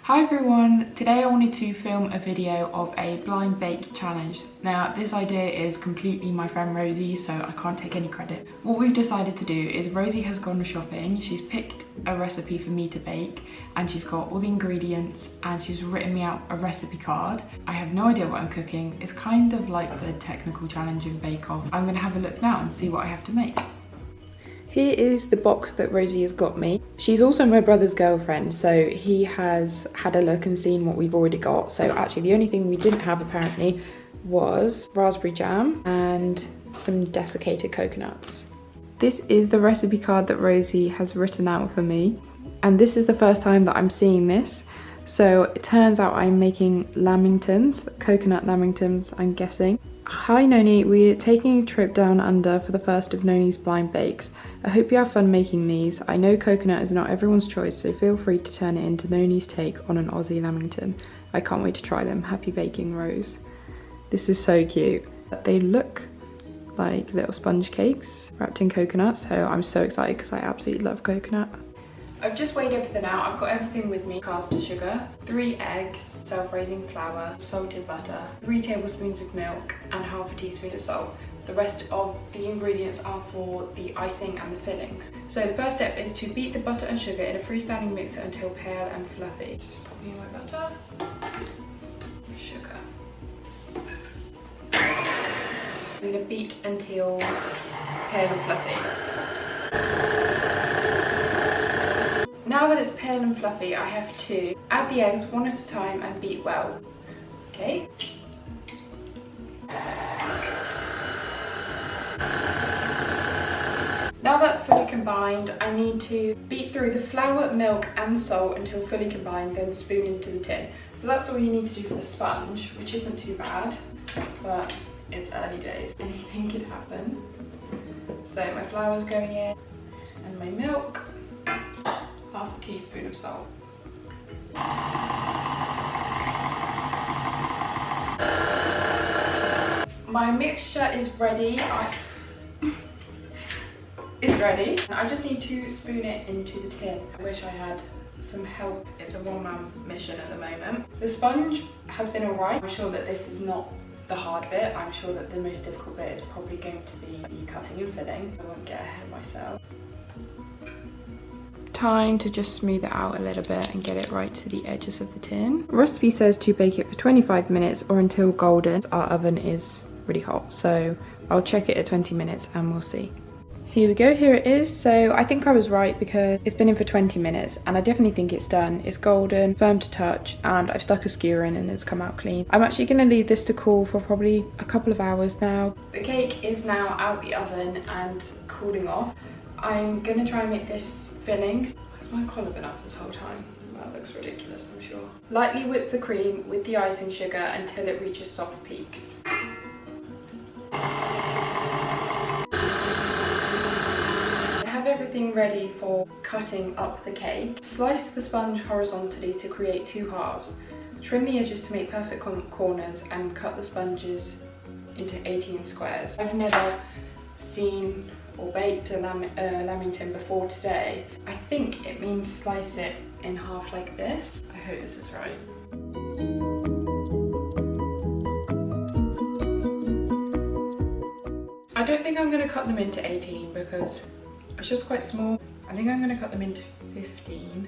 Hi everyone, today I wanted to film a video of a blind bake challenge. Now this idea is completely my friend Rosie, so I can't take any credit. What we've decided to do is Rosie has gone shopping, she's picked a recipe for me to bake and she's got all the ingredients and she's written me out a recipe card. I have no idea what I'm cooking. It's kind of like the technical challenge in Bake Off. I'm gonna have a look now and see what I have to make. Here is the box that Rosie has got me. She's also my brother's girlfriend, so he has had a look and seen what we've already got. So actually the only thing we didn't have apparently was raspberry jam and some desiccated coconuts. This is the recipe card that Rosie has written out for me. And this is the first time that I'm seeing this. So it turns out I'm making lamingtons, coconut lamingtons, I'm guessing. Hi Noni, we're taking a trip down under for the first of Noni's blind bakes. I hope you have fun making these. I know coconut is not everyone's choice, so feel free to turn it into Noni's take on an Aussie lamington. I can't wait to try them. Happy baking, Rose. This is so cute. They look like little sponge cakes wrapped in coconut, so I'm so excited because I absolutely love coconut. I've just weighed everything out. I've got everything with me. Caster sugar, 3 eggs, self-raising flour, salted butter, 3 tablespoons of milk and half a teaspoon of salt. The rest of the ingredients are for the icing and the filling. So the first step is to beat the butter and sugar in a freestanding mixer until pale and fluffy. Just pop in my butter, sugar. I'm going to beat until pale and fluffy. Now that it's pale and fluffy, I have to add the eggs one at a time and beat well. Okay. Now that's fully combined, I need to beat through the flour, milk and salt until fully combined, then spoon into the tin. So that's all you need to do for the sponge, which isn't too bad, but it's early days. Anything could happen. So my flour's going in and my milk. Half a teaspoon of salt. My mixture is ready. It's ready. I just need to spoon it into the tin. I wish I had some help. It's a one-man mission at the moment. The sponge has been alright. I'm sure that this is not the hard bit. I'm sure that the most difficult bit is probably going to be the cutting and filling. I won't get ahead of myself. Time to just smooth it out a little bit and get it right to the edges of the tin. The recipe says to bake it for 25 minutes or until golden. Our oven is really hot, so I'll check it at 20 minutes and we'll see. Here we go, here it is. So I think I was right because it's been in for 20 minutes and I definitely think it's done. It's golden, firm to touch, and I've stuck a skewer in and it's come out clean. I'm actually going to leave this to cool for probably a couple of hours now. The cake is now out the oven and cooling off. I'm going to try and make this filling. Has my collar been up this whole time? That looks ridiculous, I'm sure. Lightly whip the cream with the icing sugar until it reaches soft peaks. I have everything ready for cutting up the cake. Slice the sponge horizontally to create 2 halves. Trim the edges to make perfect corners and cut the sponges into 18 squares. I've never seen or baked a lamington before today. I think it means slice it in half like this. I hope this is right. I don't think I'm going to cut them into 18 because it's just quite small. I think I'm going to cut them into 15.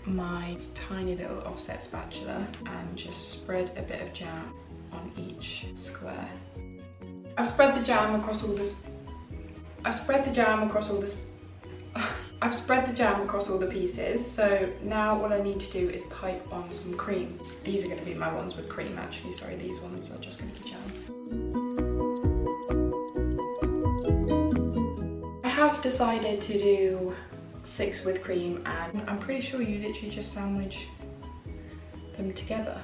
My tiny little offset spatula and just spread a bit of jam on each square. I've spread the jam across all this. I've spread the jam across all the pieces. So now all I need to do is pipe on some cream. These are going to be my ones with cream actually. Sorry, these ones are just going to be jam. I have decided to do 6 with cream, and I'm pretty sure you literally just sandwich them together.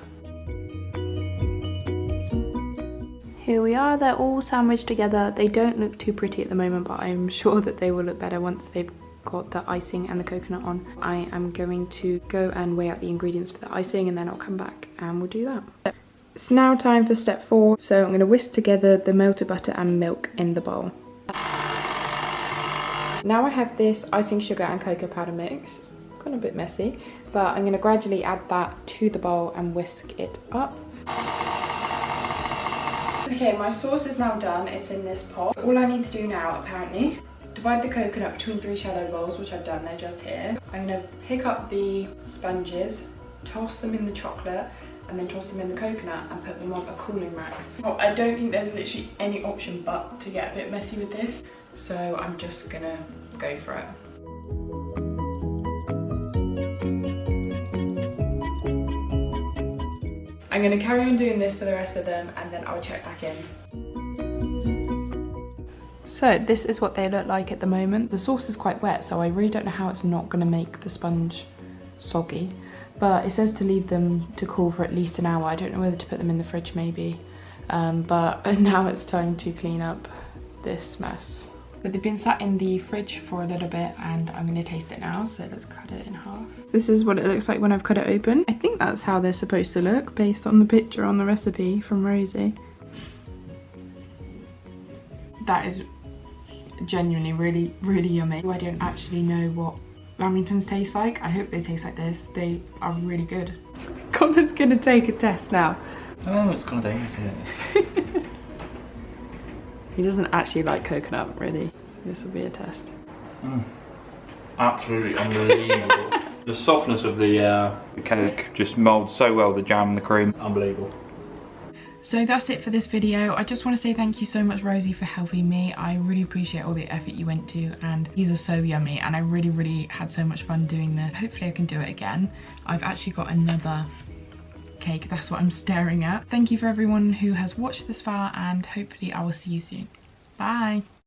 Here we are, they're all sandwiched together. They don't look too pretty at the moment, but I'm sure that they will look better once they've got the icing and the coconut on. I am going to go and weigh out the ingredients for the icing and then I'll come back and we'll do that. It's now time for step 4. So I'm going to whisk together the melted butter and milk in the bowl. Now I have this icing sugar and cocoa powder mix. It's gone a bit messy, but I'm going to gradually add that to the bowl and whisk it up. Okay, my sauce is now done. It's in this pot. All I need to do now, apparently, divide the coconut between 3 shallow bowls, which I've done. They're just here. I'm going to pick up the sponges, toss them in the chocolate, and then toss them in the coconut and put them on a cooling rack. Oh, I don't think there's literally any option but to get a bit messy with this, so I'm just gonna go for it. I'm gonna carry on doing this for the rest of them and then I'll check back in. So this is what they look like at the moment. The sauce is quite wet, so I really don't know how it's not gonna make the sponge soggy. But it says to leave them to cool for at least an hour. I don't know whether to put them in the fridge maybe. But now it's time to clean up this mess. So they've been sat in the fridge for a little bit and I'm gonna taste it now. So let's cut it in half. This is what it looks like when I've cut it open. I think that's how they're supposed to look based on the picture on the recipe from Rosie. That is genuinely really, really yummy. I don't actually know what lamingtons taste like. I hope they taste like this. They are really good. Connor's gonna take a test now. Oh, it's kind of dangerous, isn't it? He doesn't actually like coconut, really. So this will be a test. Absolutely unbelievable. The softness of the cake just moulds so well, the jam and the cream. Unbelievable. So that's it for this video. I just want to say thank you so much, Rosie, for helping me. I really appreciate all the effort you went to, and these are so yummy and I really, really had so much fun doing this. Hopefully I can do it again. I've actually got another cake. That's what I'm staring at. Thank you for everyone who has watched this far, and hopefully I will see you soon. Bye.